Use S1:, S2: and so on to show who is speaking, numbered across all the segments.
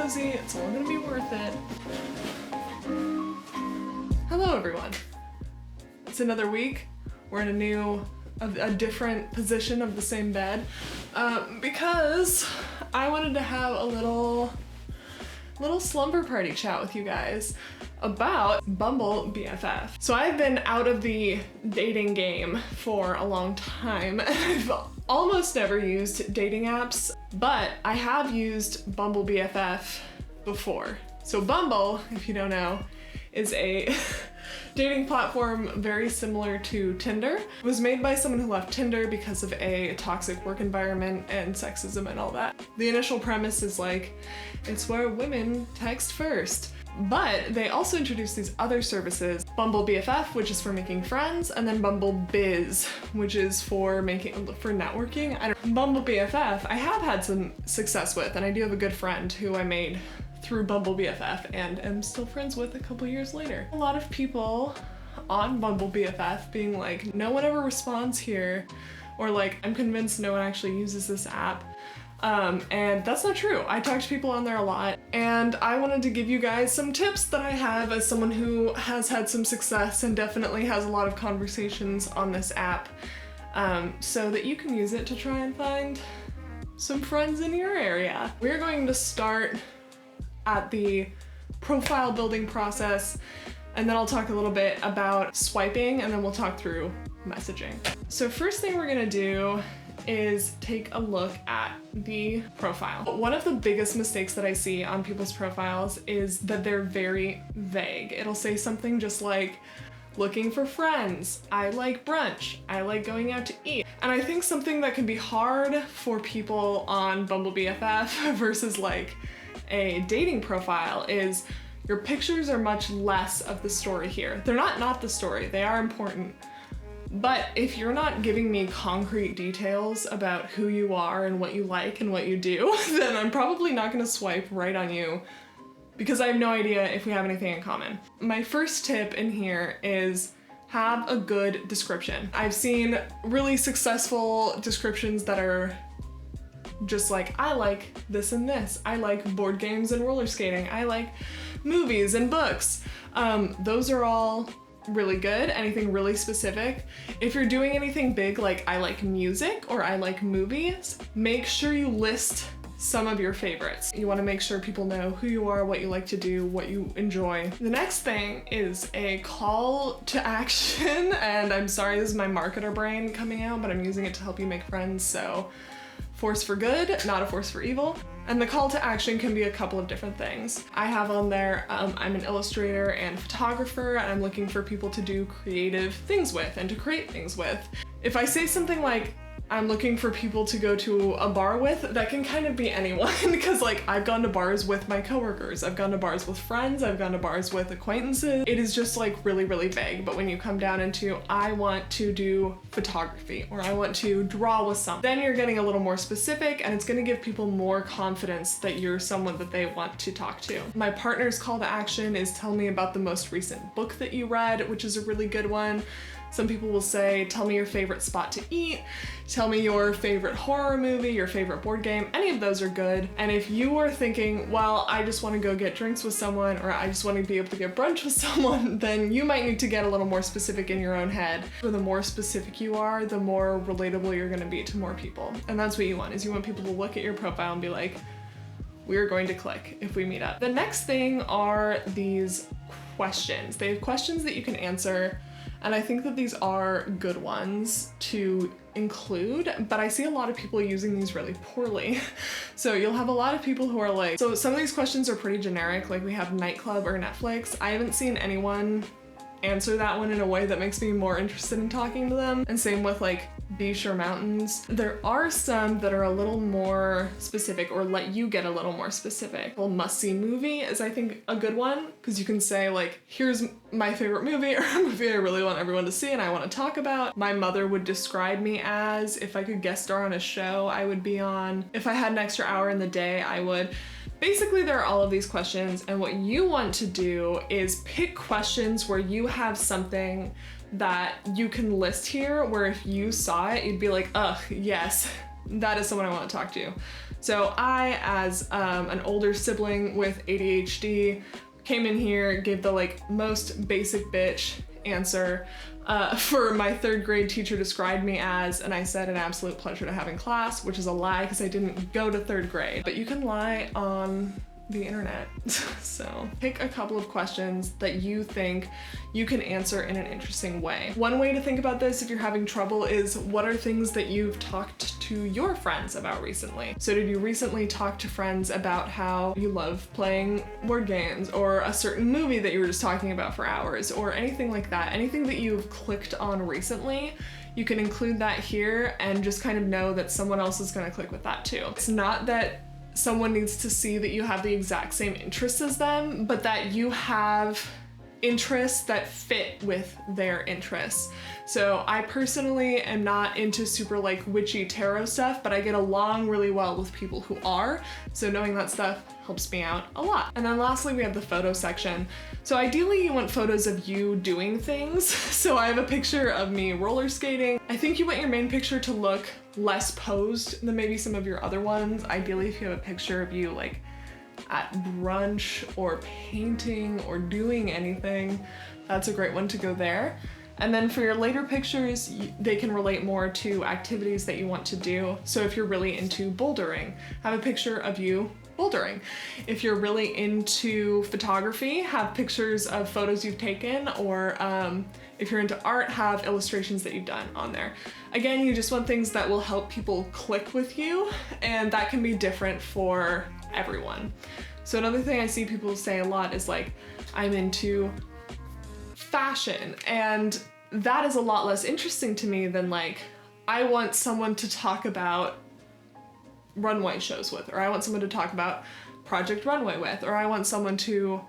S1: cozy. It's all gonna be worth it. Hello everyone. It's another week. We're in a different position of the same bed because I wanted to have a little slumber party chat with you guys about Bumble BFF. So I've been out of the dating game for a long time. I've almost never used dating apps, but I have used Bumble BFF before. So Bumble, if you don't know, is a dating platform very similar to Tinder. It was made by someone who left Tinder because of a toxic work environment and sexism and all that. The initial premise is like, it's where women text first. But they also introduced these other services, Bumble BFF, which is for making friends, and then Bumble Biz, which is for networking. Bumble BFF, I have had some success with, and I do have a good friend who I made through Bumble BFF and am still friends with a couple years later. A lot of people on Bumble BFF being like, no one ever responds here, or like, I'm convinced no one actually uses this app. And that's not true. I talk to people on there a lot, and I wanted to give you guys some tips that I have as someone who has had some success and definitely has a lot of conversations on this app, so that you can use it to try and find some friends in your area. We're going to start at the profile building process, and then I'll talk a little bit about swiping, and then we'll talk through messaging. So first thing we're gonna do is take a look at the profile. One of the biggest mistakes that I see on people's profiles is that they're very vague. It'll say something just like, looking for friends, I like brunch, I like going out to eat. And I think something that can be hard for people on Bumble BFF versus like a dating profile is your pictures are much less of the story here. They're not the story, they are important. But if you're not giving me concrete details about who you are and what you like and what you do, then I'm probably not gonna swipe right on you because I have no idea if we have anything in common. My first tip in here is have a good description. I've seen really successful descriptions that are just like, I like this and this. I like board games and roller skating. I like movies and books. Those are all really good. Anything really specific. If you're doing anything big like I like music or I like movies, make sure you list some of your favorites. You want to make sure people know who you are, what you like to do, what you enjoy. The next thing is a call to action, and I'm sorry, this is my marketer brain coming out, but I'm using it to help you make friends, so force for good, not a force for evil. And the call to action can be a couple of different things. I have on there, I'm an illustrator and photographer, and I'm looking for people to do creative things with and to create things with. If I say something like, I'm looking for people to go to a bar with, that can kind of be anyone because like I've gone to bars with my coworkers, I've gone to bars with friends, I've gone to bars with acquaintances. It is just like really, really vague. But when you come down into, I want to do photography or I want to draw with something, then you're getting a little more specific, and it's gonna give people more confidence that you're someone that they want to talk to. My partner's call to action is tell me about the most recent book that you read, which is a really good one. Some people will say, tell me your favorite spot to eat, tell me your favorite horror movie, your favorite board game. Any of those are good. And if you are thinking, well, I just want to go get drinks with someone, or I just want to be able to get brunch with someone, then you might need to get a little more specific in your own head. So the more specific you are, the more relatable you're going to be to more people. And that's what you want, is you want people to look at your profile and be like, we are going to click if we meet up. The next thing are these questions. They have questions that you can answer, and I think that these are good ones to include, but I see a lot of people using these really poorly. So you'll have a lot of people who are like, so some of these questions are pretty generic, like we have nightclub or Netflix. I haven't seen anyone answer that one in a way that makes me more interested in talking to them. And same with like beach or mountains. There are some that are a little more specific or let you get a little more specific. Well, must-see movie is I think a good one, because you can say like, here's my favorite movie or a movie I really want everyone to see and I want to talk about. My mother would describe me as, if I could guest star on a show I would be on. If I had an extra hour in the day, I would. Basically, there are all of these questions, and what you want to do is pick questions where you have something that you can list here, where if you saw it, you'd be like, ugh, yes, that is someone I want to talk to. So I, as an older sibling with ADHD, came in here, gave the like most basic bitch answer for my 3rd grade teacher described me as, and I said an absolute pleasure to have in class, which is a lie because I didn't go to 3rd grade, but you can lie on the internet. So pick a couple of questions that you think you can answer in an interesting way. One way to think about this if you're having trouble is, what are things that you've talked to your friends about recently? So did you recently talk to friends about how you love playing board games, or a certain movie that you were just talking about for hours, or anything like that? Anything that you've clicked on recently, you can include that here and just kind of know that someone else is gonna click with that too. It's not that someone needs to see that you have the exact same interests as them, but that you have interests that fit with their interests. So I personally am not into super like witchy tarot stuff, but I get along really well with people who are. So knowing that stuff helps me out a lot. And then lastly, we have the photo section. So ideally you want photos of you doing things. So I have a picture of me roller skating. I think you want your main picture to look less posed than maybe some of your other ones. Ideally, if you have a picture of you like at brunch or painting or doing anything, that's a great one to go there. And then for your later pictures, they can relate more to activities that you want to do. So if you're really into bouldering, have a picture of you bouldering. If you're really into photography, have pictures of photos you've taken, or if you're into art, have illustrations that you've done on there. Again, you just want things that will help people click with you, and that can be different for everyone. So another thing I see people say a lot is like, I'm into fashion, and that is a lot less interesting to me than like, I want someone to talk about runway shows with, or I want someone to talk about Project Runway with, or I want someone to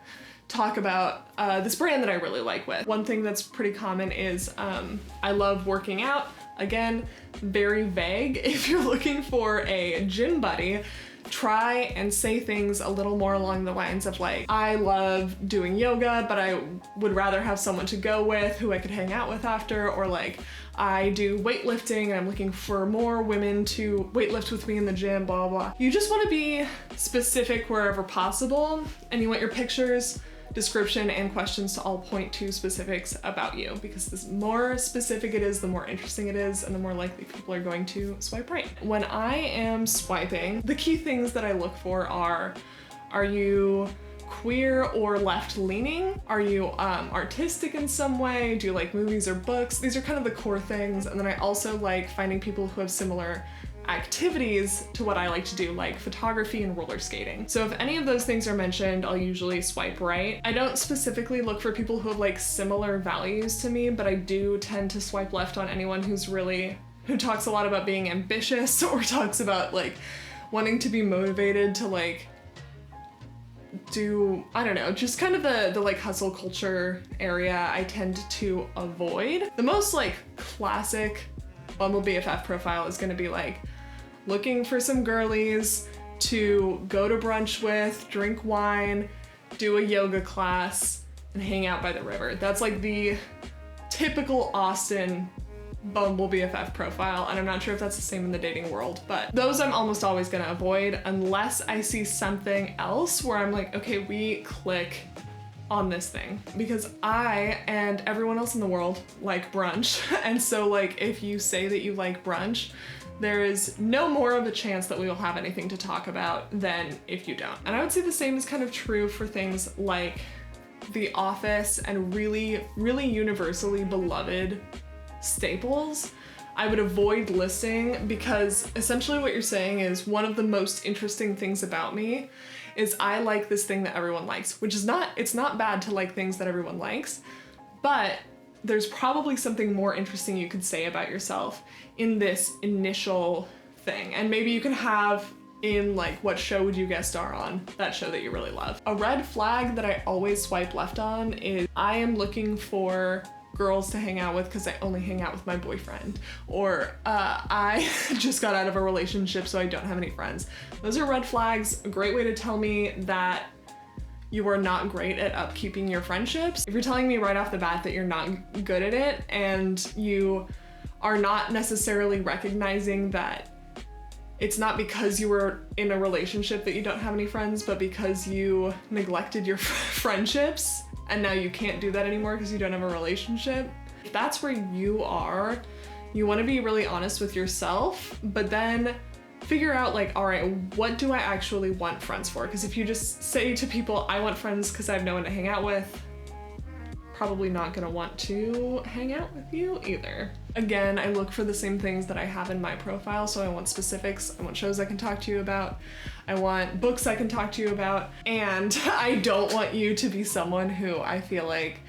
S1: talk about this brand that I really like with. One thing that's pretty common is I love working out. Again, very vague. If you're looking for a gym buddy, try and say things a little more along the lines of like, I love doing yoga, but I would rather have someone to go with who I could hang out with after, or like, I do weightlifting and I'm looking for more women to weightlift with me in the gym, blah, blah, blah. You just want to be specific wherever possible, and you want your pictures, description, and questions to all point to specifics about you, because the more specific it is, the more interesting it is, and the more likely people are going to swipe right. When I am swiping, the key things that I look for are you queer or left-leaning? Are you artistic in some way? Do you like movies or books? These are kind of the core things. And then I also like finding people who have similar activities to what I like to do, like photography and roller skating. So if any of those things are mentioned, I'll usually swipe right. I don't specifically look for people who have like similar values to me, but I do tend to swipe left on anyone who talks a lot about being ambitious, or talks about like wanting to be motivated to like do, I don't know, just kind of the like hustle culture area I tend to avoid. The most like classic Bumble BFF profile is gonna be like looking for some girlies to go to brunch with, drink wine, do a yoga class, and hang out by the river. That's like the typical Austin Bumble BFF profile, and I'm not sure if that's the same in the dating world, but those I'm almost always gonna avoid unless I see something else where I'm like, okay, we click on this thing, because I and everyone else in the world like brunch. And so like, if you say that you like brunch, there is no more of a chance that we will have anything to talk about than if you don't. And I would say the same is kind of true for things like The Office and really, really universally beloved staples. I would avoid listing, because essentially what you're saying is, one of the most interesting things about me is I like this thing that everyone likes, which is it's not bad to like things that everyone likes, but there's probably something more interesting you could say about yourself in this initial thing. And maybe you can have in like, what show would you guest star on? That show that you really love. A red flag that I always swipe left on is I am looking for girls to hang out with because I only hang out with my boyfriend, or I just got out of a relationship so I don't have any friends. Those are red flags, a great way to tell me that you are not great at upkeeping your friendships. If you're telling me right off the bat that you're not good at it, and you are not necessarily recognizing that it's not because you were in a relationship that you don't have any friends, but because you neglected your friendships and now you can't do that anymore because you don't have a relationship. If that's where you are, you want to be really honest with yourself, but then figure out like, all right, what do I actually want friends for? Because if you just say to people, I want friends because I have no one to hang out with, probably not gonna want to hang out with you either. Again, I look for the same things that I have in my profile, so I want specifics, I want shows I can talk to you about, I want books I can talk to you about, and I don't want you to be someone who I feel like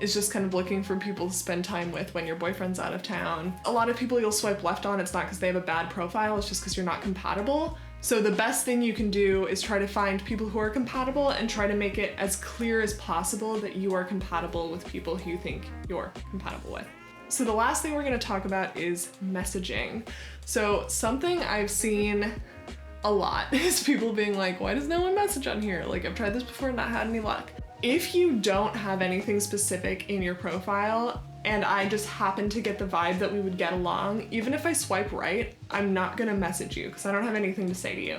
S1: is just kind of looking for people to spend time with when your boyfriend's out of town. A lot of people you'll swipe left on, it's not because they have a bad profile, it's just because you're not compatible. So the best thing you can do is try to find people who are compatible and try to make it as clear as possible that you are compatible with people who you think you're compatible with. So the last thing we're gonna talk about is messaging. So something I've seen a lot is people being like, why does no one message on here? Like, I've tried this before and not had any luck. If you don't have anything specific in your profile, and I just happen to get the vibe that we would get along, even if I swipe right, I'm not gonna message you because I don't have anything to say to you.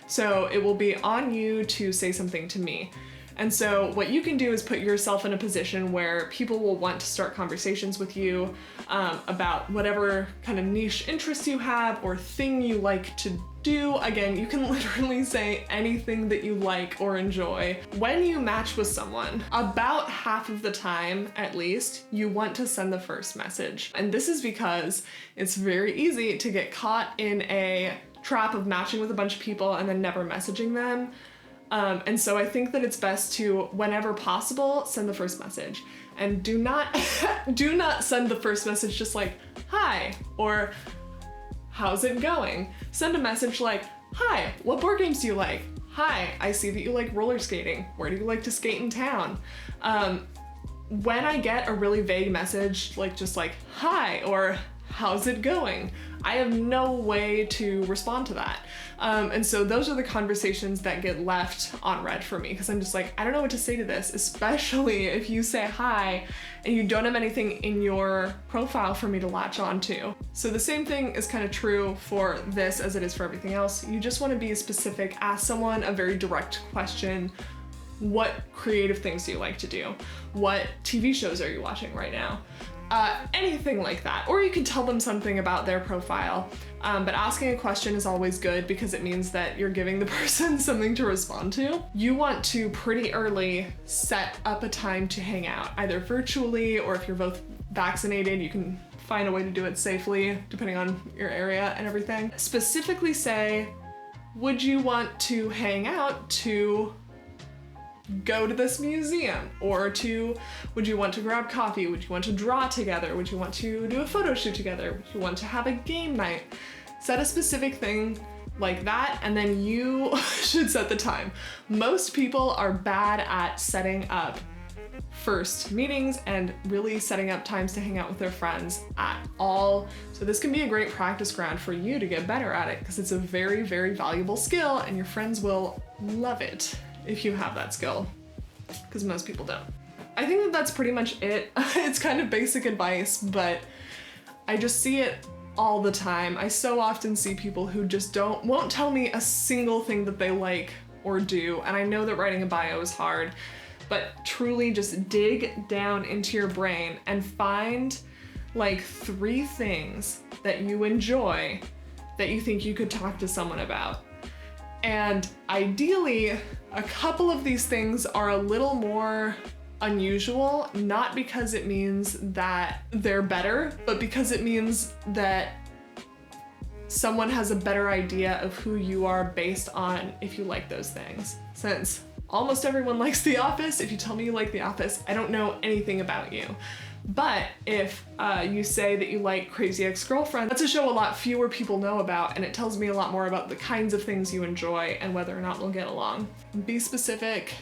S1: So it will be on you to say something to me. And so what you can do is put yourself in a position where people will want to start conversations with you about whatever kind of niche interests you have or thing you like to do. Again, you can literally say anything that you like or enjoy. When you match with someone, about half of the time, at least, you want to send the first message. And this is because it's very easy to get caught in a trap of matching with a bunch of people and then never messaging them. And so I think that it's best to, whenever possible, send the first message. And do not send the first message just like, hi, or how's it going? Send a message like, hi, what board games do you like? Hi, I see that you like roller skating. Where do you like to skate in town? When I get a really vague message, like just like, hi, or how's it going? I have no way to respond to that. And so those are the conversations that get left on red for me because I'm just like, I don't know what to say to this, especially if you say hi and you don't have anything in your profile for me to latch onto. So the same thing is kind of true for this as it is for everything else. You just want to be specific, ask someone a very direct question. What creative things do you like to do? What TV shows are you watching right now? Anything like that. Or you could tell them something about their profile. But asking a question is always good because it means that you're giving the person something to respond to. You want to pretty early set up a time to hang out, either virtually or if you're both vaccinated, you can find a way to do it safely depending on your area and everything. Specifically say, would you want to hang out to go to this museum? Or would you want to grab coffee? Would you want to draw together? Would you want to do a photo shoot together? Would you want to have a game night? Set a specific thing like that, and then you should set the time. Most people are bad at setting up first meetings and really setting up times to hang out with their friends at all. So this can be a great practice ground for you to get better at it because it's a very, very valuable skill and your friends will love it if you have that skill, because most people don't. I think that that's pretty much it. It's kind of basic advice, but I just see it all the time. I so often see people who just won't tell me a single thing that they like or do, and I know that writing a bio is hard, but truly just dig down into your brain and find like 3 things that you enjoy that you think you could talk to someone about. And ideally, a couple of these things are a little more unusual, not because it means that they're better, but because it means that someone has a better idea of who you are based on if you like those things. Since almost everyone likes The Office, if you tell me you like The Office, I don't know anything about you. But if you say that you like Crazy Ex-Girlfriend, that's a show a lot fewer people know about, and it tells me a lot more about the kinds of things you enjoy and whether or not we'll get along. Be specific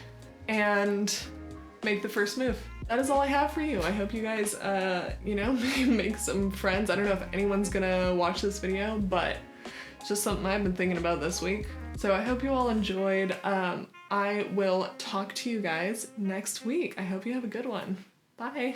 S1: and make the first move. That is all I have for you. I hope you guys, make some friends. I don't know if anyone's gonna watch this video, but it's just something I've been thinking about this week. So I hope you all enjoyed. I will talk to you guys next week. I hope you have a good one. Bye.